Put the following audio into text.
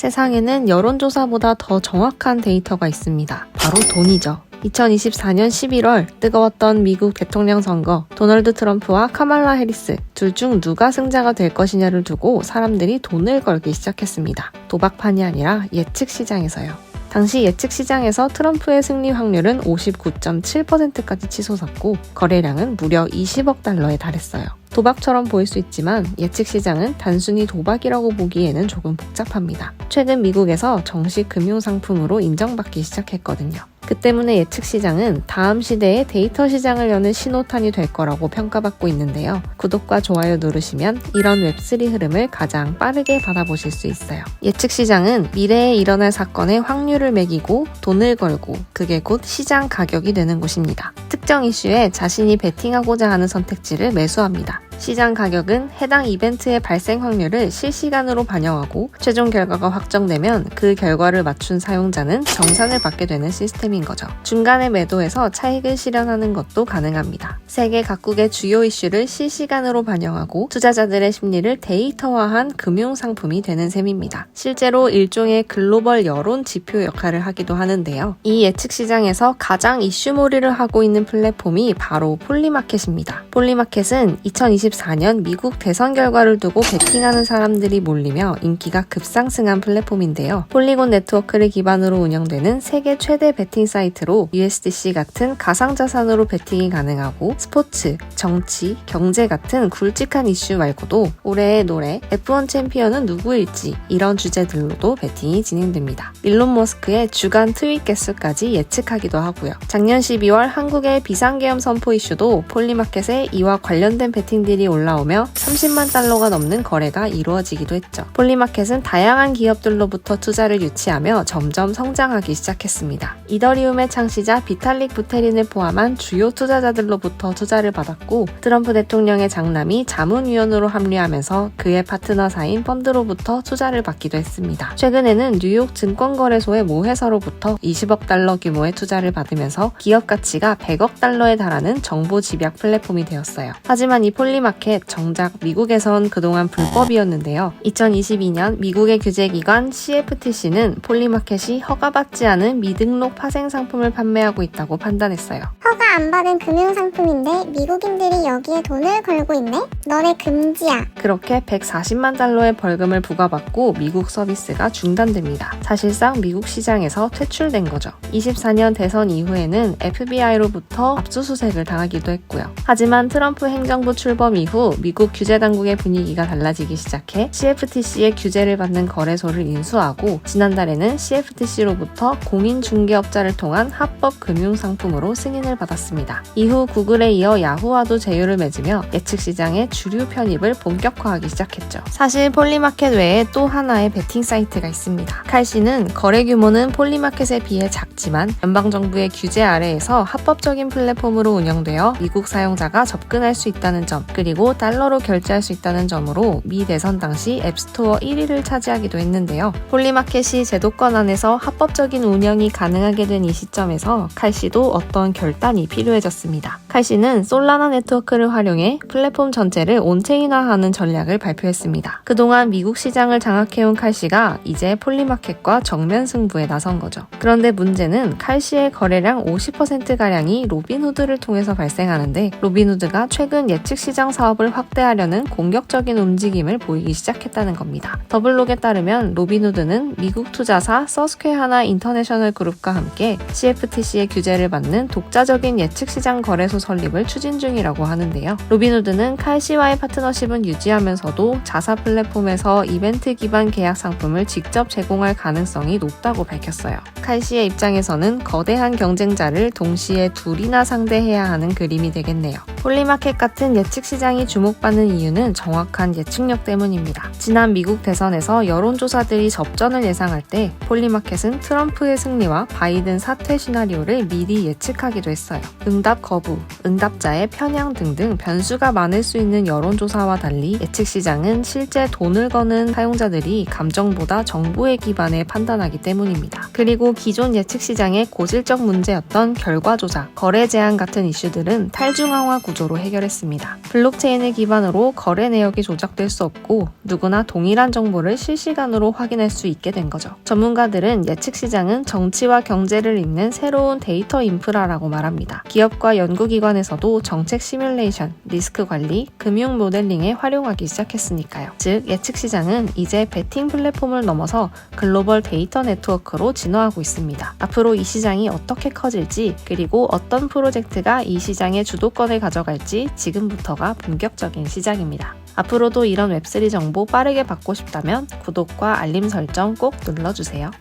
세상에는 여론조사보다 더 정확한 데이터가 있습니다. 바로 돈이죠. 2024년 11월 뜨거웠던 미국 대통령 선거, 도널드 트럼프와 카말라 해리스 둘 중 누가 승자가 될 것이냐를 두고 사람들이 돈을 걸기 시작했습니다. 도박판이 아니라 예측 시장에서요. 당시 예측 시장에서 트럼프의 승리 확률은 59.7%까지 치솟았고 거래량은 무려 20억 달러에 달했어요. 도박처럼 보일 수 있지만 예측 시장은 단순히 도박이라고 보기에는 조금 복잡합니다. 최근 미국에서 정식 금융상품으로 인정받기 시작했거든요. 그 때문에 예측 시장은 다음 시대의 데이터 시장을 여는 신호탄이 될 거라고 평가받고 있는데요. 구독과 좋아요 누르시면 이런 웹3 흐름을 가장 빠르게 받아보실 수 있어요. 예측 시장은 미래에 일어날 사건의 확률을 매기고 돈을 걸고 그게 곧 시장 가격이 되는 곳입니다. 특정 이슈에 자신이 베팅하고자 하는 선택지를 매수합니다. 시장 가격은 해당 이벤트의 발생 확률을 실시간으로 반영하고 최종 결과가 확정되면 그 결과를 맞춘 사용자는 정산을 받게 되는 시스템인 거죠. 중간에 매도해서 차익을 실현하는 것도 가능합니다. 세계 각국의 주요 이슈를 실시간으로 반영하고 투자자들의 심리를 데이터화한 금융상품이 되는 셈입니다. 실제로 일종의 글로벌 여론 지표 역할을 하기도 하는데요. 이 예측 시장에서 가장 이슈몰이를 하고 있는 플랫폼이 바로 폴리마켓입니다. 폴리마켓은 2024년 미국 대선 결과를 두고 베팅하는 사람들이 몰리며 인기가 급상승한 플랫폼인데요. 폴리곤 네트워크를 기반으로 운영되는 세계 최대 베팅 사이트로 USDC 같은 가상자산으로 베팅이 가능하고 스포츠, 정치, 경제 같은 굵직한 이슈 말고도 올해의 노래, F1 챔피언은 누구일지 이런 주제들로도 베팅이 진행됩니다. 일론 머스크의 주간 트윗 개수까지 예측하기도 하고요. 작년 12월 한국의 비상계엄 선포 이슈도 폴리마켓에 이와 관련된 베팅들이 올라오며 30만 달러가 넘는 거래가 이루어지기도 했죠. 폴리마켓은 다양한 기업들로부터 투자를 유치하며 점점 성장하기 시작했습니다. 이더리움의 창시자 비탈릭 부테린을 포함한 주요 투자자들로부터 투자를 받았고 트럼프 대통령의 장남이 자문위원으로 합류하면서 그의 파트너사인 펀드로부터 투자를 받기도 했습니다. 최근에는 뉴욕 증권거래소의 모 회사로부터 20억 달러 규모의 투자를 받으면서 기업 가치가 100억 달러에 달하는 정보 집약 플랫폼이 되었어요. 하지만 이 폴리마켓 정작 미국에선 그동안 불법이었는데요. 2022년 미국의 규제기관 CFTC는 폴리마켓이 허가받지 않은 미등록 파생 상품을 판매하고 있다고 판단했어요. 허가 안 받은 금융상품인데 미국인들이 여기에 돈을 걸고 있네? 너네 금지야. 그렇게 140만 달러의 벌금을 부과받고 미국 서비스가 중단됩니다. 사실상 미국 시장에서 퇴출된 거죠. 24년 대선 이후에는 FBI로부터 압수수색을 당하기도 했고요. 하지만 트럼프 행정부 출범 이후 미국 규제당국의 분위기가 달라지기 시작해 CFTC의 규제를 받는 거래소를 인수하고 지난달에는 CFTC로부터 공인중개업자를 통한 합법 금융상품으로 승인을 받았습니다. 이후 구글에 이어 야후와도 제휴를 맺으며 예측 시장의 주류 편입을 본격화하기 시작했죠. 사실 폴리마켓 외에 또 하나의 베팅 사이트가 있습니다. 칼시는 거래 규모는 폴리마켓에 비해 작지만 연방정부의 규제 아래에서 합법적인 플랫폼으로 운영되어 미국 사용자가 접근할 수 있다는 점, 그리고 달러로 결제할 수 있다는 점으로 미 대선 당시 앱스토어 1위를 차지하기도 했는데요. 폴리마켓이 제도권 안에서 합법적인 운영이 가능하게 된 이 시점에서 칼시도 어떤 결단이 필요해졌습니다. 칼시는 솔라나 네트워크를 활용해 플랫폼 전체를 온체인화하는 전략을 발표했습니다. 그동안 미국 시장을 장악해온 칼시가 이제 폴리마켓과 정면 승부에 나선 거죠. 그런데 문제는 칼시의 거래량 50%가량이 로빈후드를 통해서 발생하는데 로빈후드가 최근 예측 시장 사업을 확대하려는 공격적인 움직임을 보이기 시작했다는 겁니다. 더블록에 따르면 로빈후드는 미국 투자사 서스퀘하나 인터내셔널 그룹과 함께 CFTC의 규제를 받는 독자적인 예측 시장 거래소 설립을 추진 중이라고 하는데요. 로빈후드는 칼시와의 파트너십은 유지하면서도 자사 플랫폼에서 이벤트 기반 계약 상품을 직접 제공할 가능성이 높다고 밝혔어요. 칼시의 입장에서는 거대한 경쟁자를 동시에 둘이나 상대해야 하는 그림이 되겠네요. 폴리마켓 같은 예측 시장이 주목받는 이유는 정확한 예측력 때문입니다. 지난 미국 대선에서 여론조사들이 접전을 예상할 때 폴리마켓은 트럼프의 승리와 바이든 사퇴 시나리오를 미리 예측하기도 했어요. 응답 거부, 응답자의 편향 등등 변수가 많을 수 있는 여론조사와 달리 예측 시장은 실제 돈을 거는 사용자들이 감정보다 정보에 기반해 판단하기 때문입니다. 그리고 기존 예측 시장의 고질적 문제였던 결과 조작, 거래 제한 같은 이슈들은 탈중앙화 구조로 해결했습니다. 블록체인을 기반으로 거래 내역이 조작될 수 없고 누구나 동일한 정보를 실시간으로 확인할 수 있게 된 거죠. 전문가들은 예측 시장은 정치와 경제를 잇는 새로운 데이터 인프라라고 말합니다. 기업과 연구기관에서도 정책 시뮬레이션, 리스크 관리, 금융 모델링에 활용하기 시작했으니까요. 즉, 예측 시장은 이제 베팅 플랫폼을 넘어서 글로벌 데이터 네트워크로 진화하고 있습니다. 앞으로 이 시장이 어떻게 커질지, 그리고 어떤 프로젝트가 이 시장의 주도권을 가져갈지 지금부터가 본격적인 시작입니다. 앞으로도 이런 웹3 정보 빠르게 받고 싶다면 구독과 알림 설정 꼭 눌러주세요.